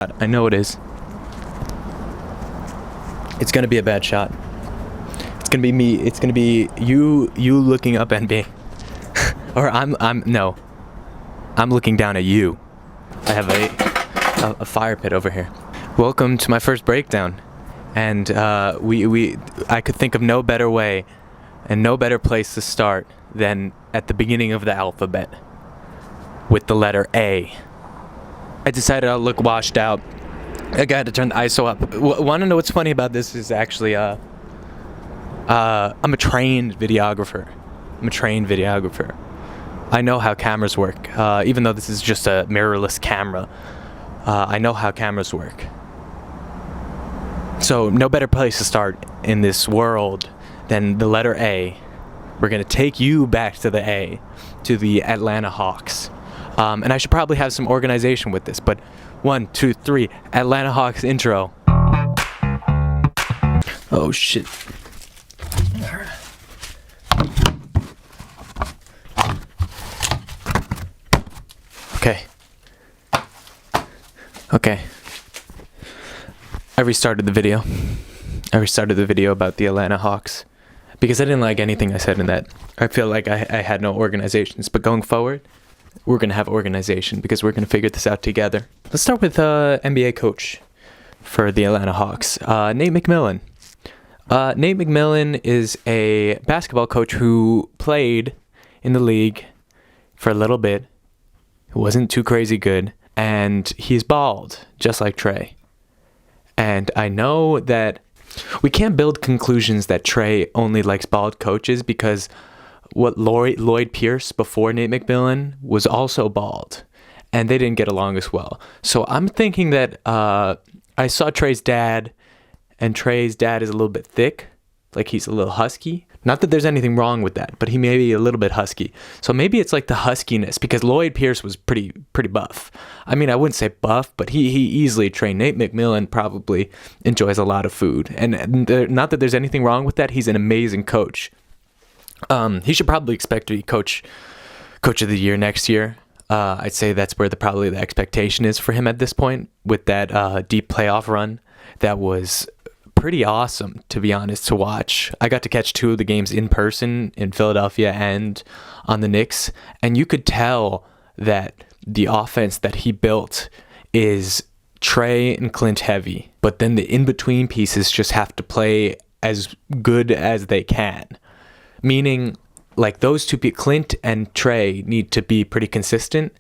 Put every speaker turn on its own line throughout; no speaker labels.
I know it is. It's gonna be a bad shot. It's gonna be me. It's gonna be you looking up at me. Or I'm looking down at you. I have a fire pit over here. Welcome to my first breakdown. And I could think of no better way and no better place to start than at the beginning of the alphabet with the letter A. I decided I'll look washed out. I got to turn the ISO up. Want to know what's funny about this is actually I'm a trained videographer. I know how cameras work. Even though this is just a mirrorless camera, I know how cameras work. So no better place to start in this world than the letter A. We're going to take you back to the A, to the Atlanta Hawks. And I should probably have some organization with this, but 1, 2, 3, Atlanta Hawks intro. Oh shit. Okay. I restarted the video about the Atlanta Hawks because I didn't like anything I said in that. I feel like I had no organizations, but going forward, we're going to have organization because we're going to figure this out together. Let's start with NBA coach for the Atlanta Hawks, Nate McMillan. Nate McMillan is a basketball coach who played in the league for a little bit. It wasn't too crazy good, and he's bald, just like Trey. And I know that we can't build conclusions that Trey only likes bald coaches because what Lloyd Pierce before Nate McMillan was also bald, and they didn't get along as well. So I'm thinking that I saw Trey's dad, and Trey's dad is a little bit thick, like he's a little husky. Not that there's anything wrong with that, but he may be a little bit husky. So maybe it's like the huskiness, because Lloyd Pierce was pretty buff. I mean, I wouldn't say buff, but he easily trained. Nate McMillan probably enjoys a lot of food, and not that there's anything wrong with that. He's an amazing coach. He should probably expect to be coach of the year next year. I'd say that's where probably the expectation is for him at this point, with that deep playoff run that was pretty awesome, to be honest, to watch. I got to catch 2 of the games in person in Philadelphia and on the Knicks, and you could tell that the offense that he built is Trey and Clint heavy, but then the in-between pieces just have to play as good as they can. Meaning, like, those two people, Clint and Trey, need to be pretty consistent,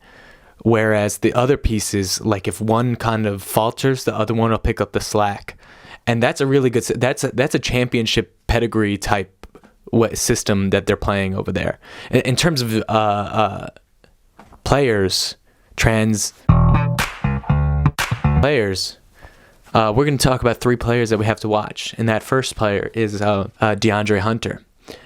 whereas the other pieces, like, if one kind of falters, the other one will pick up the slack. And that's a really good, that's a championship pedigree type system that they're playing over there. In terms of players, we're going to talk about 3 players that we have to watch. And that first player is Deandre Hunter.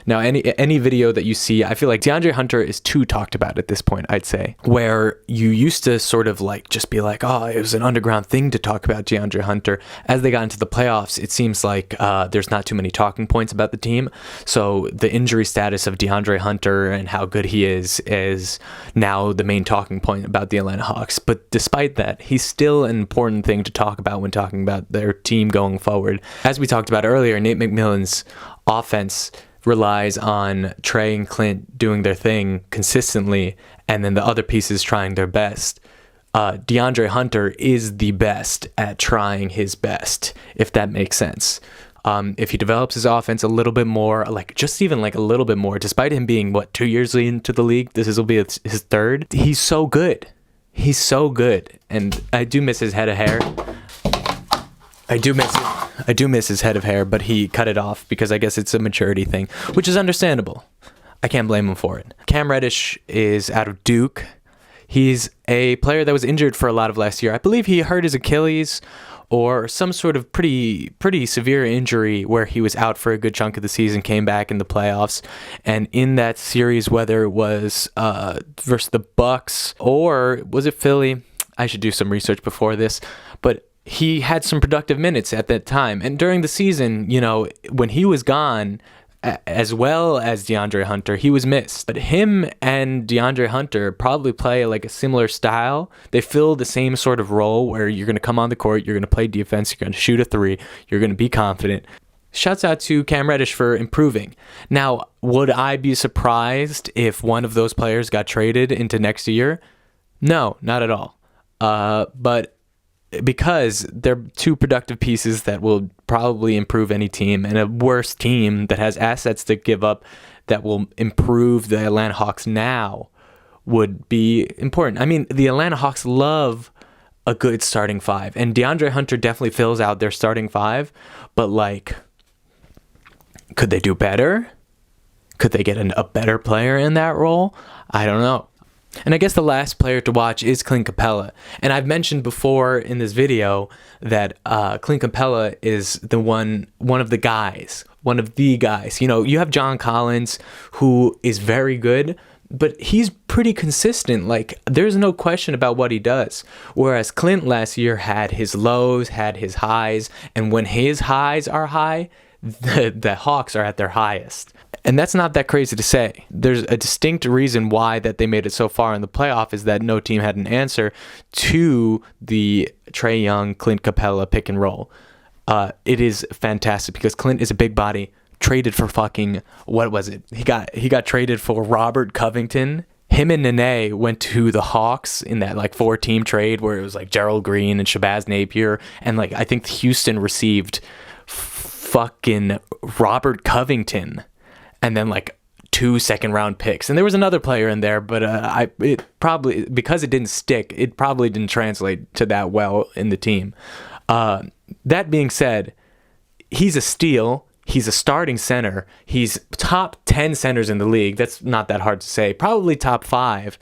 Now, any video that you see, I feel like Deandre Hunter is too talked about at this point, I'd say, where you used to sort of like just be like, oh, it was an underground thing to talk about Deandre Hunter. As they got into the playoffs, it seems like there's not too many talking points about the team. So the injury status of Deandre Hunter and how good he is now the main talking point about the Atlanta Hawks. But despite that, he's still an important thing to talk about when talking about their team going forward. As we talked about earlier, Nate McMillan's offense relies on Trey and Clint doing their thing consistently, and then the other pieces trying their best. Deandre Hunter is the best at trying his best, if that makes sense. If he develops his offense a little bit more, like just even like a little bit more, despite him being, 2 years into the league, this will be his 3rd, he's so good. He's so good. And I do miss his head of hair. I do miss his head of hair, but he cut it off because I guess it's a maturity thing, which is understandable. I can't blame him for it. Cam Reddish is out of Duke. He's a player that was injured for a lot of last year. I believe he hurt his Achilles or some sort of pretty severe injury where he was out for a good chunk of the season, came back in the playoffs. And in that series, whether it was versus the Bucks or was it Philly? I should do some research before this, but he had some productive minutes at that time. And during the season, when he was gone, as well as Deandre Hunter, he was missed. But him and Deandre Hunter probably play like a similar style. They fill the same sort of role where you're going to come on the court, you're going to play defense, you're going to shoot a three, you're going to be confident. Shouts out to Cam Reddish for improving. Now, would I be surprised if one of those players got traded into next year? No, not at all. But because they're two productive pieces that will probably improve any team, and a worse team that has assets to give up that will improve the Atlanta Hawks now would be important. I mean, the Atlanta Hawks love a good starting five, and Deandre Hunter definitely fills out their starting five, but like, could they do better? Could they get a better player in that role? I don't know. And I guess the last player to watch is Clint Capela. And I've mentioned before in this video that Clint Capela is one of the guys. You know, you have John Collins, who is very good, but he's pretty consistent. Like, there's no question about what he does. Whereas Clint last year had his lows, had his highs, and when his highs are high, the Hawks are at their highest. And that's not that crazy to say. There's a distinct reason why that they made it so far in the playoff is that no team had an answer to the Trae Young, Clint Capela pick and roll. It is fantastic because Clint is a big body, traded for fucking, what was it? He got traded for Robert Covington. Him and Nene went to the Hawks in that like 4-team trade where it was like Gerald Green and Shabazz Napier, and like I think Houston received fucking Robert Covington and then like 2 second-round picks, and there was another player in there, but it probably, because it didn't stick, it probably didn't translate to that well in the team. That being said, he's a steal. He's a starting center. He's top 10 centers in the league. That's not that hard to say. Probably top 5.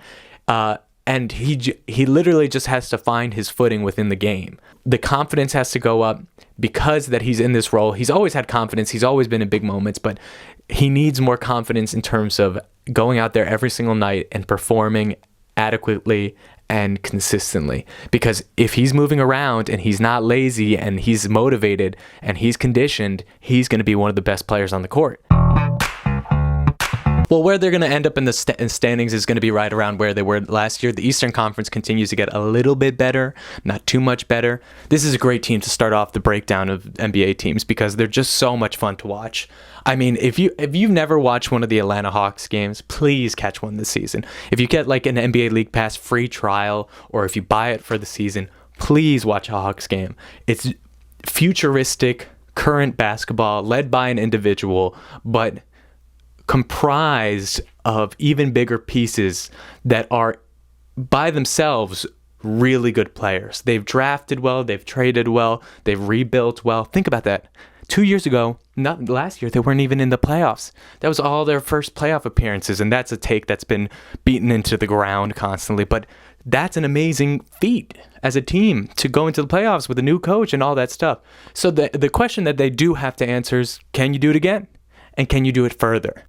And he literally just has to find his footing within the game. The confidence has to go up because that he's in this role. He's always had confidence. He's always been in big moments, but he needs more confidence in terms of going out there every single night and performing adequately and consistently. Because if he's moving around and he's not lazy and he's motivated and he's conditioned, he's going to be one of the best players on the court. Well, where they're going to end up in the standings is going to be right around where they were last year. The Eastern Conference continues to get a little bit better, not too much better. This is a great team to start off the breakdown of NBA teams because they're just so much fun to watch. I mean, if you've never watched one of the Atlanta Hawks games, please catch one this season. If you get like an NBA League Pass free trial, or if you buy it for the season, please watch a Hawks game. It's futuristic, current basketball led by an individual, but comprised of even bigger pieces that are by themselves really good players. They've drafted well, they've traded well, they've rebuilt well. Think about that. 2 years ago, not last year, they weren't even in the playoffs. That was all their first playoff appearances, and that's a take that's been beaten into the ground constantly. But that's an amazing feat as a team to go into the playoffs with a new coach and all that stuff. So the question that they do have to answer is, can you do it again? And can you do it further?